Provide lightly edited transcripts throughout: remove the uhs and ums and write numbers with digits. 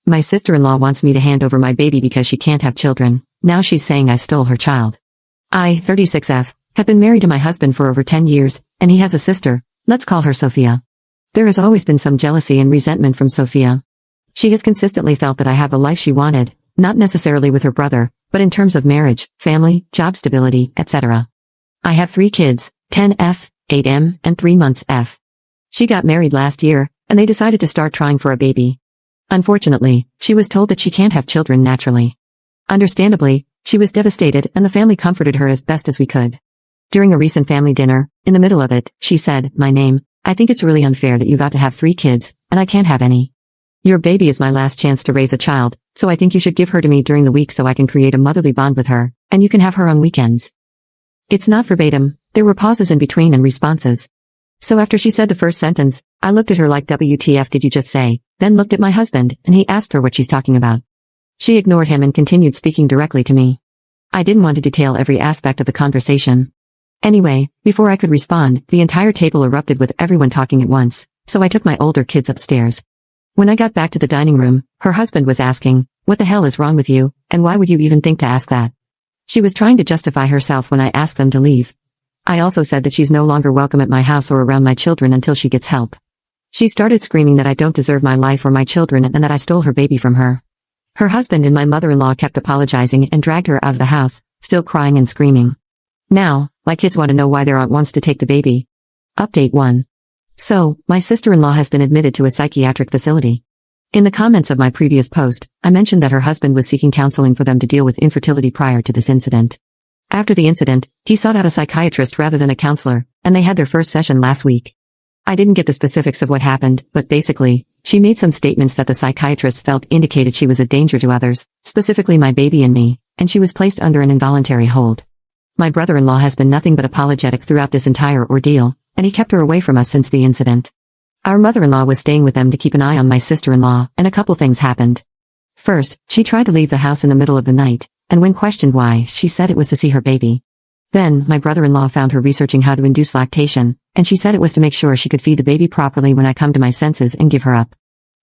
My sister-in-law wants me to hand over my baby because she can't have children. Now she's saying I stole her child. I, 36F, have been married to my husband for over 10 years, and he has a sister. Let's call her Sophia. There has always been some jealousy and resentment from Sophia. She has consistently felt that I have the life she wanted, not necessarily with her brother, but in terms of marriage, family, job stability, etc. I have 3 kids, 10F, 8M, and 3 months F. She got married last year, and they decided to start trying for a baby. Unfortunately, she was told that she can't have children naturally. Understandably, she was devastated and the family comforted her as best as we could. During a recent family dinner, in the middle of it, she said, "My name, I think it's really unfair that you got to have 3 kids, and I can't have any. Your baby is my last chance to raise a child, so I think you should give her to me during the week so I can create a motherly bond with her, and you can have her on weekends." It's not verbatim, there were pauses in between and responses. So after she said the first sentence, I looked at her like WTF did you just say, then looked at my husband, and he asked her what she's talking about. She ignored him and continued speaking directly to me. I didn't want to detail every aspect of the conversation. Anyway, before I could respond, the entire table erupted with everyone talking at once, so I took my older kids upstairs. When I got back to the dining room, her husband was asking, "What the hell is wrong with you, and why would you even think to ask that?" She was trying to justify herself when I asked them to leave. I also said that she's no longer welcome at my house or around my children until she gets help. She started screaming that I don't deserve my life or my children and that I stole her baby from her. Her husband and my mother-in-law kept apologizing and dragged her out of the house, still crying and screaming. Now, my kids want to know why their aunt wants to take the baby. Update 1. So, my sister-in-law has been admitted to a psychiatric facility. In the comments of my previous post, I mentioned that her husband was seeking counseling for them to deal with infertility prior to this incident. After the incident, he sought out a psychiatrist rather than a counselor, and they had their first session last week. I didn't get the specifics of what happened, but basically, she made some statements that the psychiatrist felt indicated she was a danger to others, specifically my baby and me, and she was placed under an involuntary hold. My brother-in-law has been nothing but apologetic throughout this entire ordeal, and he kept her away from us since the incident. Our mother-in-law was staying with them to keep an eye on my sister-in-law, and a couple things happened. First, she tried to leave the house in the middle of the night, and when questioned why, she said it was to see her baby. Then, my brother-in-law found her researching how to induce lactation, and she said it was to make sure she could feed the baby properly when I come to my senses and give her up.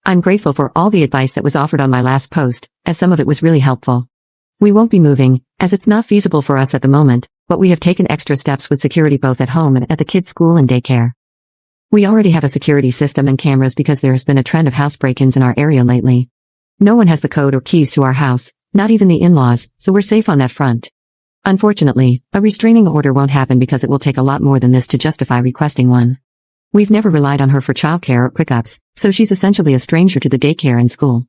I'm grateful for all the advice that was offered on my last post, as some of it was really helpful. We won't be moving, as it's not feasible for us at the moment, but we have taken extra steps with security both at home and at the kids' school and daycare. We already have a security system and cameras because there has been a trend of house break-ins in our area lately. No one has the code or keys to our house, not even the in-laws, so we're safe on that front. Unfortunately, a restraining order won't happen because it will take a lot more than this to justify requesting one. We've never relied on her for childcare or pickups, so she's essentially a stranger to the daycare and school.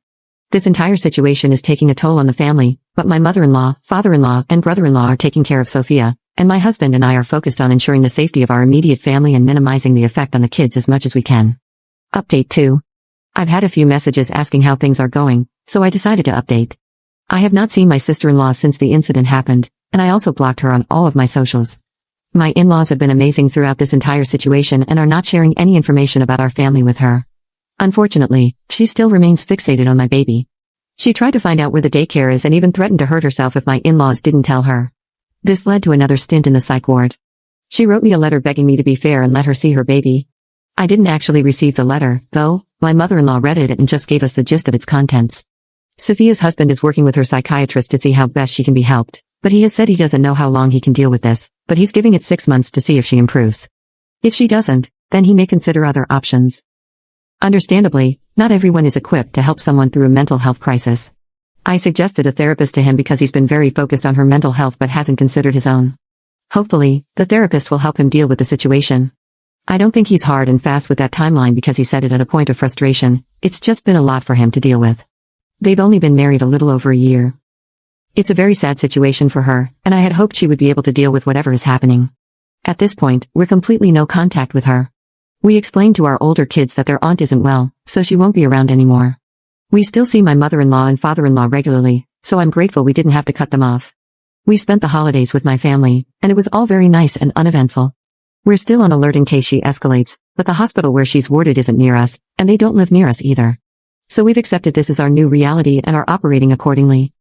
This entire situation is taking a toll on the family, but my mother-in-law, father-in-law, and brother-in-law are taking care of Sophia, and my husband and I are focused on ensuring the safety of our immediate family and minimizing the effect on the kids as much as we can. Update 2. I've had a few messages asking how things are going, so I decided to update. I have not seen my sister-in-law since the incident happened, and I also blocked her on all of my socials. My in-laws have been amazing throughout this entire situation and are not sharing any information about our family with her. Unfortunately, she still remains fixated on my baby. She tried to find out where the daycare is and even threatened to hurt herself if my in-laws didn't tell her. This led to another stint in the psych ward. She wrote me a letter begging me to be fair and let her see her baby. I didn't actually receive the letter, though. My mother-in-law read it and just gave us the gist of its contents. Sophia's husband is working with her psychiatrist to see how best she can be helped, but he has said he doesn't know how long he can deal with this, but he's giving it 6 months to see if she improves. If she doesn't, then he may consider other options. Understandably, not everyone is equipped to help someone through a mental health crisis. I suggested a therapist to him because he's been very focused on her mental health but hasn't considered his own. Hopefully, the therapist will help him deal with the situation. I don't think he's hard and fast with that timeline because he said it at a point of frustration. It's just been a lot for him to deal with. They've only been married a little over a year. It's a very sad situation for her, and I had hoped she would be able to deal with whatever is happening. At this point, we're completely no contact with her. We explained to our older kids that their aunt isn't well, so she won't be around anymore. We still see my mother-in-law and father-in-law regularly, so I'm grateful we didn't have to cut them off. We spent the holidays with my family, and it was all very nice and uneventful. We're still on alert in case she escalates, but the hospital where she's warded isn't near us, and they don't live near us either. So we've accepted this as our new reality and are operating accordingly.